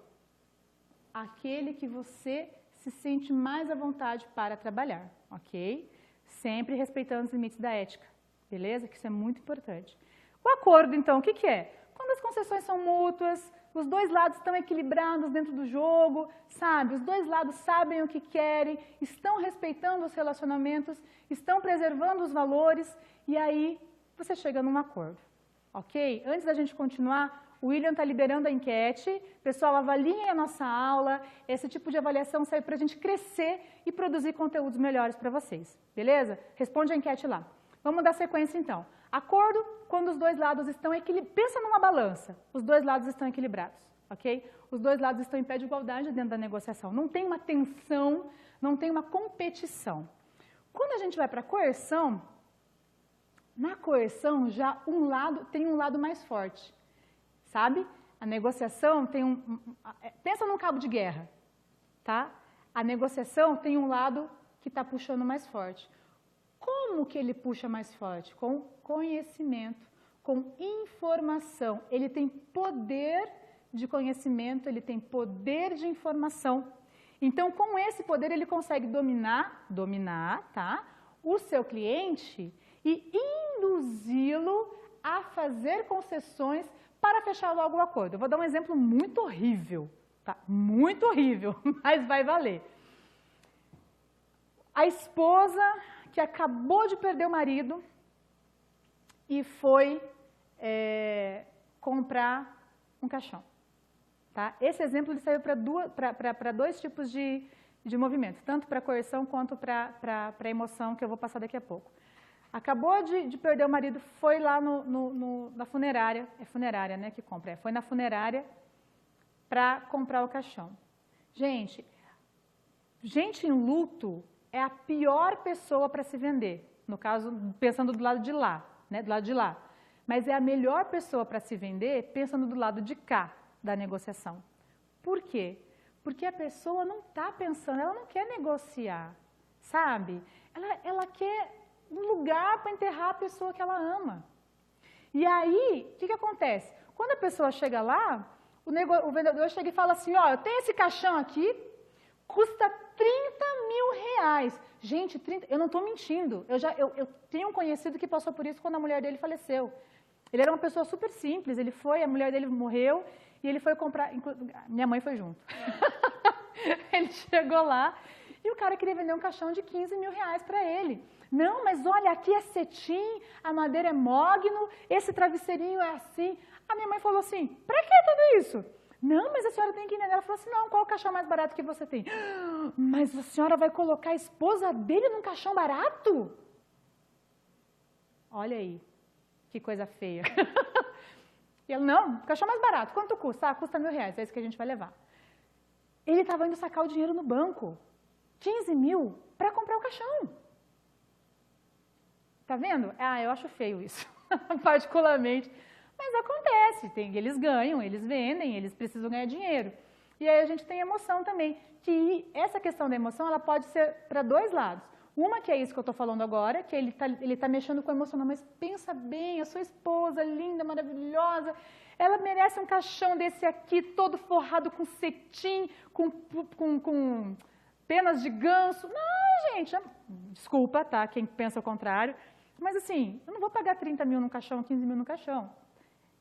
Aquele que você se sente mais à vontade para trabalhar, ok? Sempre respeitando os limites da ética, beleza? Que isso é muito importante. O acordo, então, o que é? Quando as concessões são mútuas, os 2 lados estão equilibrados dentro do jogo, sabe? Os 2 lados sabem o que querem, estão respeitando os relacionamentos, estão preservando os valores, e aí você chega num acordo, ok? Antes da gente continuar, o William está liberando a enquete. Pessoal, avaliem a nossa aula. Esse tipo de avaliação serve para a gente crescer e produzir conteúdos melhores para vocês, beleza? Responde a enquete lá. Vamos dar sequência, então. Acordo quando os 2 lados estão equilibrados. Pensa numa balança. Os 2 lados estão equilibrados, ok? Os 2 lados estão em pé de igualdade dentro da negociação. Não tem uma tensão, não tem uma competição. Quando a gente vai para a coerção, na coerção já tem um lado mais forte, sabe? A negociação tem pensa num cabo de guerra, tá? A negociação tem um lado que está puxando mais forte. Como que ele puxa mais forte? Com conhecimento, com informação. Ele tem poder de conhecimento, ele tem poder de informação. Então, com esse poder, ele consegue dominar, tá? O seu cliente e induzi-lo a fazer concessões para fechar logo o acordo. Eu vou dar um exemplo muito horrível, tá? Muito horrível, mas vai valer. A esposa que acabou de perder o marido e foi comprar um caixão, tá? Esse exemplo ele saiu para 2 tipos de movimento, tanto para coerção quanto para emoção, que eu vou passar daqui a pouco. Acabou de perder o marido, foi lá na funerária, é funerária, né, que compra, foi na funerária para comprar o caixão. Gente em luto é a pior pessoa para se vender, no caso, pensando do lado de lá, né, do lado de lá. Mas é a melhor pessoa para se vender pensando do lado de cá da negociação. Por quê? Porque a pessoa não está pensando, ela não quer negociar, sabe? Ela quer um lugar para enterrar a pessoa que ela ama. E aí, o que acontece? Quando a pessoa chega lá, o vendedor chega e fala assim, ó, eu tenho esse caixão aqui, custa 30 mil reais. Gente, eu não estou mentindo. Eu tenho um conhecido que passou por isso quando a mulher dele faleceu. Ele era uma pessoa super simples, a mulher dele morreu e ele foi comprar, minha mãe foi junto. Ele chegou lá e o cara queria vender um caixão de 15 mil reais para ele. Não, mas olha, aqui é cetim, a madeira é mogno, esse travesseirinho é assim. A minha mãe falou assim, para que tudo isso? Não, mas a senhora tem que entender. Ela falou assim, não, qual o caixão mais barato que você tem? Mas a senhora vai colocar a esposa dele num caixão barato? Olha aí, que coisa feia. E ela, não, caixão mais barato, quanto custa? Ah, custa R$1.000, é isso que a gente vai levar. Ele estava indo sacar o dinheiro no banco, 15 mil, para comprar o caixão. Tá vendo? Ah, eu acho feio isso, particularmente. Mas acontece, eles ganham, eles vendem, eles precisam ganhar dinheiro. E aí a gente tem emoção também, que essa questão da emoção, ela pode ser para dois lados. Uma que é isso que eu estou falando agora, que ele tá mexendo com o emocional, mas pensa bem, a sua esposa linda, maravilhosa, ela merece um caixão desse aqui, todo forrado com cetim, com penas de ganso. Não, gente, desculpa, tá, quem pensa o contrário, mas assim, eu não vou pagar 30 mil num caixão, 15 mil num caixão.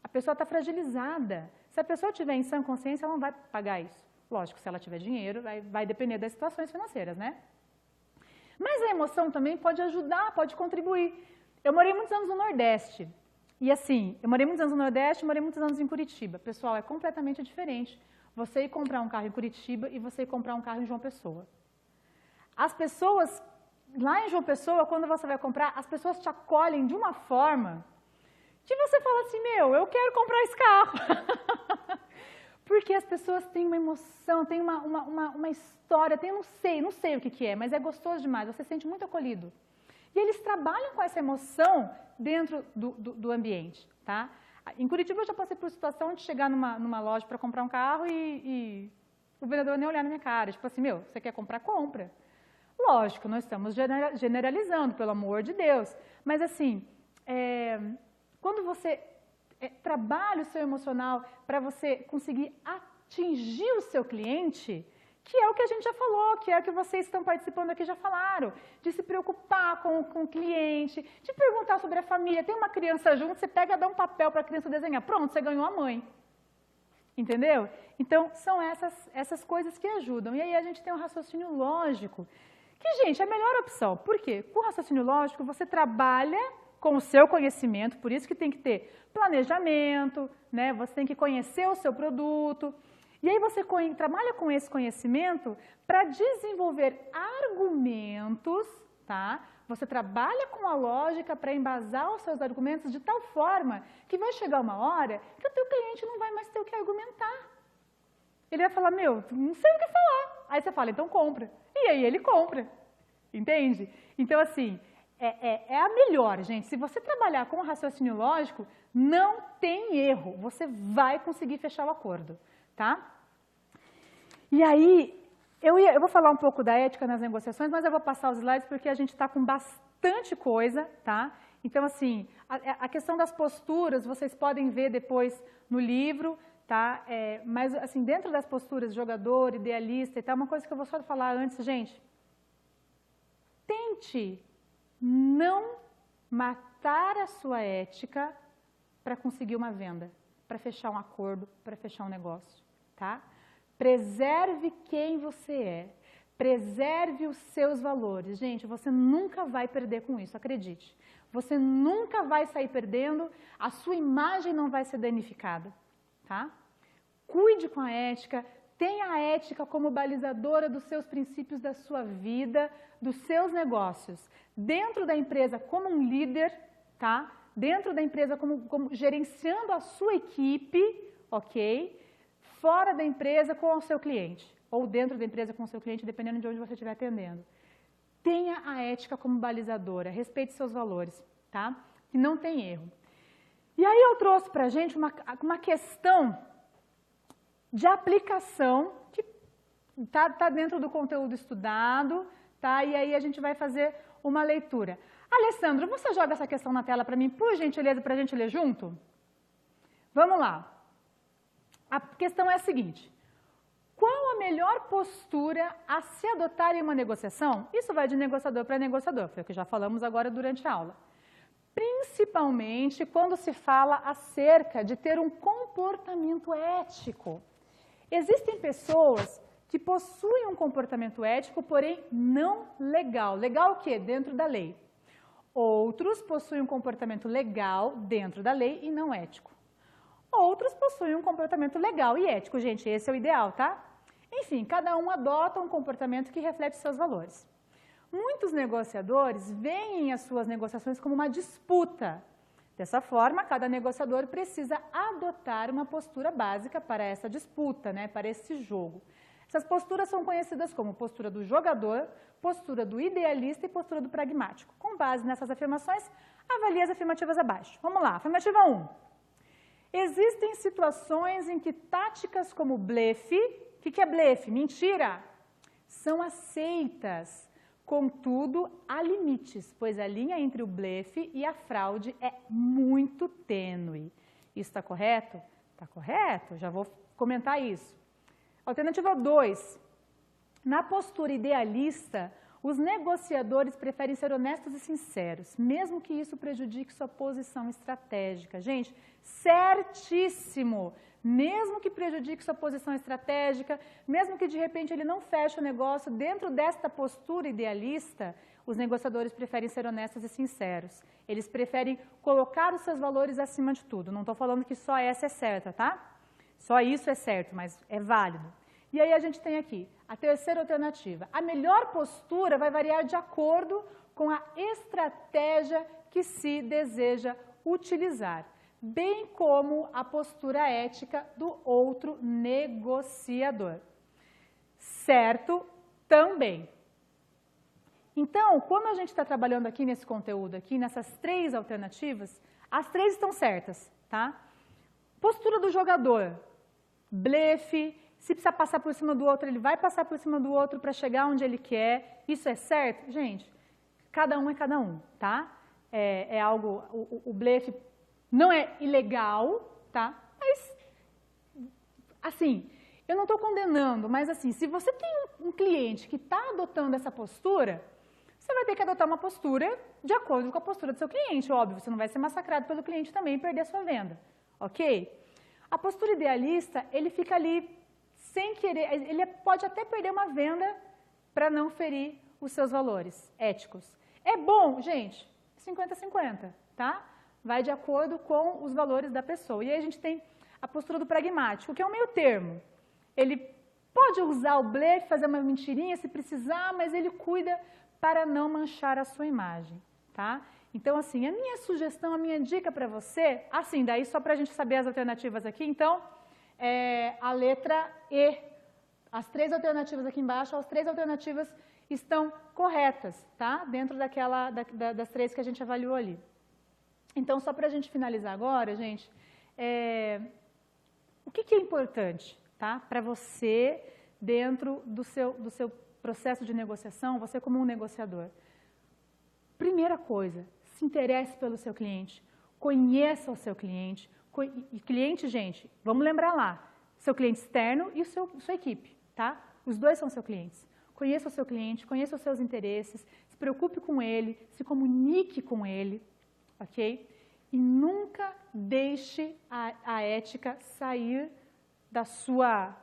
A pessoa está fragilizada. Se a pessoa tiver em sã consciência, ela não vai pagar isso. Lógico, se ela tiver dinheiro, vai depender das situações financeiras, né? Mas a emoção também pode ajudar, pode contribuir. Eu morei muitos anos no Nordeste. E assim, eu morei muitos anos no Nordeste, morei muitos anos em Curitiba. Pessoal, é completamente diferente você ir comprar um carro em Curitiba e você ir comprar um carro em João Pessoa. As pessoas, lá em João Pessoa, quando você vai comprar, as pessoas te acolhem de uma forma que você fala assim, eu quero comprar esse carro. Porque as pessoas têm uma emoção, têm uma história, não sei o que é, mas é gostoso demais, você se sente muito acolhido. E eles trabalham com essa emoção dentro do ambiente, tá? Em Curitiba eu já passei por situação de chegar numa loja para comprar um carro e o vendedor nem olhar na minha cara, tipo assim, você quer comprar, compra. Lógico, nós estamos generalizando, pelo amor de Deus, mas assim, quando você trabalha o seu emocional para você conseguir atingir o seu cliente, que é o que a gente já falou, que é o que vocês estão participando aqui já falaram, de se preocupar com o cliente, de perguntar sobre a família. Tem uma criança junto, você pega e dá um papel para a criança desenhar. Pronto, você ganhou a mãe. Entendeu? Então, são essas coisas que ajudam. E aí a gente tem um raciocínio lógico, que, gente, é a melhor opção. Por quê? Com o raciocínio lógico, você trabalha com o seu conhecimento, por isso que tem que ter planejamento, né? Você tem que conhecer o seu produto. E aí você trabalha com esse conhecimento para desenvolver argumentos, tá? Você trabalha com a lógica para embasar os seus argumentos de tal forma que vai chegar uma hora que o teu cliente não vai mais ter o que argumentar. Ele vai falar, não sei o que falar. Aí você fala, então compra. E aí ele compra, entende? Então, assim, é a melhor, gente. Se você trabalhar com o raciocínio lógico, não tem erro. Você vai conseguir fechar o acordo, tá? E aí, eu vou falar um pouco da ética nas negociações, mas eu vou passar os slides porque a gente está com bastante coisa, tá? Então, assim, a questão das posturas, vocês podem ver depois no livro, tá? Mas, assim, dentro das posturas, jogador, idealista e tal, uma coisa que eu vou só falar antes, gente, tente não matar a sua ética para conseguir uma venda, para fechar um acordo, para fechar um negócio, tá? Preserve quem você é, preserve os seus valores. Gente, você nunca vai perder com isso, acredite. Você nunca vai sair perdendo, a sua imagem não vai ser danificada, tá? Cuide com a ética, tenha a ética como balizadora dos seus princípios da sua vida, dos seus negócios. Dentro da empresa como um líder, tá? Dentro da empresa como gerenciando a sua equipe, ok? Fora da empresa com o seu cliente, ou dentro da empresa com o seu cliente, dependendo de onde você estiver atendendo. Tenha a ética como balizadora, respeite seus valores, tá? E não tem erro. E aí eu trouxe para a gente uma questão de aplicação que tá dentro do conteúdo estudado, tá? E aí a gente vai fazer uma leitura. Alessandro, você joga essa questão na tela para mim, por gentileza, para a gente ler junto? Vamos lá. A questão é a seguinte, qual a melhor postura a se adotar em uma negociação? Isso vai de negociador para negociador, foi o que já falamos agora durante a aula. Principalmente quando se fala acerca de ter um comportamento ético. Existem pessoas que possuem um comportamento ético, porém não legal. Legal o quê? Dentro da lei. Outros possuem um comportamento legal dentro da lei e não ético. outros possuem um comportamento legal e ético. Gente, esse é o ideal, tá? Enfim, cada um adota um comportamento que reflete seus valores. Muitos negociadores veem as suas negociações como uma disputa. Dessa forma, cada negociador precisa adotar uma postura básica para essa disputa, né, para esse jogo. Essas posturas são conhecidas como postura do jogador, postura do idealista e postura do pragmático. Com base nessas afirmações, avalie as afirmativas abaixo. Vamos lá, afirmativa 1. Existem situações em que táticas como blefe, o que é blefe? Mentira! São aceitas. Contudo, há limites, pois a linha entre o blefe e a fraude é muito tênue. Isso está correto? Está correto, já vou comentar isso. Alternativa 2. Na postura idealista, os negociadores preferem ser honestos e sinceros, mesmo que isso prejudique sua posição estratégica. Gente, certíssimo! Mesmo que prejudique sua posição estratégica, mesmo que de repente ele não feche o negócio, dentro desta postura idealista, os negociadores preferem ser honestos e sinceros. Eles preferem colocar os seus valores acima de tudo. Não estou falando que só essa é certa, tá? Só isso é certo, mas é válido. E aí a gente tem aqui a terceira alternativa. A melhor postura vai variar de acordo com a estratégia que se deseja utilizar, bem como a postura ética do outro negociador. Certo? Também. Então, quando a gente está trabalhando aqui nesse conteúdo, aqui nessas três alternativas, as três estão certas, tá? Postura do jogador, blefe, se precisar passar por cima do outro, ele vai passar por cima do outro para chegar onde ele quer. Isso é certo? Gente, cada um é cada um, tá? É algo, o blefe não é ilegal, tá? Mas, assim, eu não estou condenando, mas assim, se você tem um cliente que está adotando essa postura, você vai ter que adotar uma postura de acordo com a postura do seu cliente, óbvio. Você não vai ser massacrado pelo cliente também e perder a sua venda, ok? A postura idealista, ele fica ali sem querer, ele pode até perder uma venda para não ferir os seus valores éticos. É bom, gente, 50-50, tá? Vai de acordo com os valores da pessoa. E aí a gente tem a postura do pragmático, que é um meio termo. Ele pode usar o blefe, fazer uma mentirinha se precisar, mas ele cuida para não manchar a sua imagem, tá? Então, assim, a minha sugestão, a minha dica para você, assim, daí só para a gente saber as alternativas aqui, então, a letra E. As três alternativas aqui embaixo, as três alternativas estão corretas, tá? Dentro das três que a gente avaliou ali. Então, só para a gente finalizar agora, gente, o que é importante, tá? Para você, dentro do seu processo de negociação, você como um negociador. Primeira coisa, se interesse pelo seu cliente, conheça o seu cliente. E cliente, gente, vamos lembrar lá, seu cliente externo e sua equipe, tá? Os dois são seus clientes. Conheça o seu cliente, conheça os seus interesses, se preocupe com ele, se comunique com ele, ok? E nunca deixe a ética sair da sua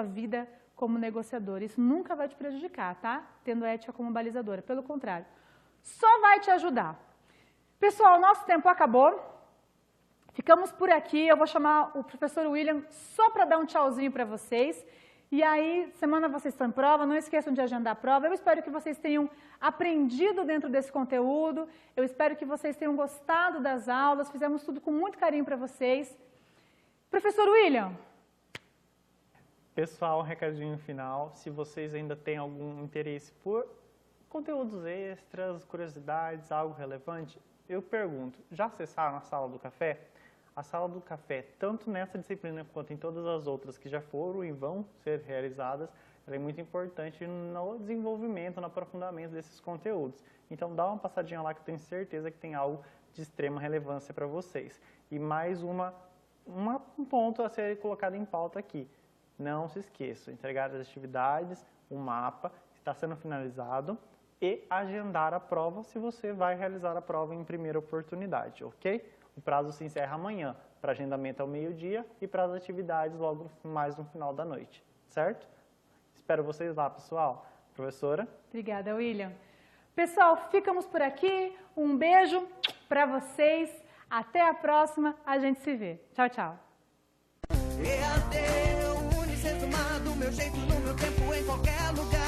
vida como negociador. Isso nunca vai te prejudicar, tá? Tendo a ética como balizadora. Pelo contrário, só vai te ajudar. Pessoal, nosso tempo acabou. Ficamos por aqui. Eu vou chamar o professor William só para dar um tchauzinho para vocês. E aí, semana vocês estão em prova, não esqueçam de agendar a prova. Eu espero que vocês tenham aprendido dentro desse conteúdo. Eu espero que vocês tenham gostado das aulas. Fizemos tudo com muito carinho para vocês. Professor William. Pessoal, um recadinho final. Se vocês ainda têm algum interesse por conteúdos extras, curiosidades, algo relevante, eu pergunto, já acessaram a Sala do Café? A Sala do Café, tanto nessa disciplina quanto em todas as outras que já foram e vão ser realizadas, ela é muito importante no desenvolvimento, no aprofundamento desses conteúdos. Então, dá uma passadinha lá que eu tenho certeza que tem algo de extrema relevância para vocês. E mais um ponto a ser colocado em pauta aqui. Não se esqueçam, entregar as atividades, o mapa está sendo finalizado e agendar a prova se você vai realizar a prova em primeira oportunidade, ok? O prazo se encerra amanhã, para agendamento ao meio-dia e para as atividades logo mais no final da noite, certo? Espero vocês lá, pessoal. Professora? Obrigada, William. Pessoal, ficamos por aqui. Um beijo para vocês. Até a próxima. A gente se vê. Tchau, tchau. meu jeito, no meu tempo, em qualquer lugar.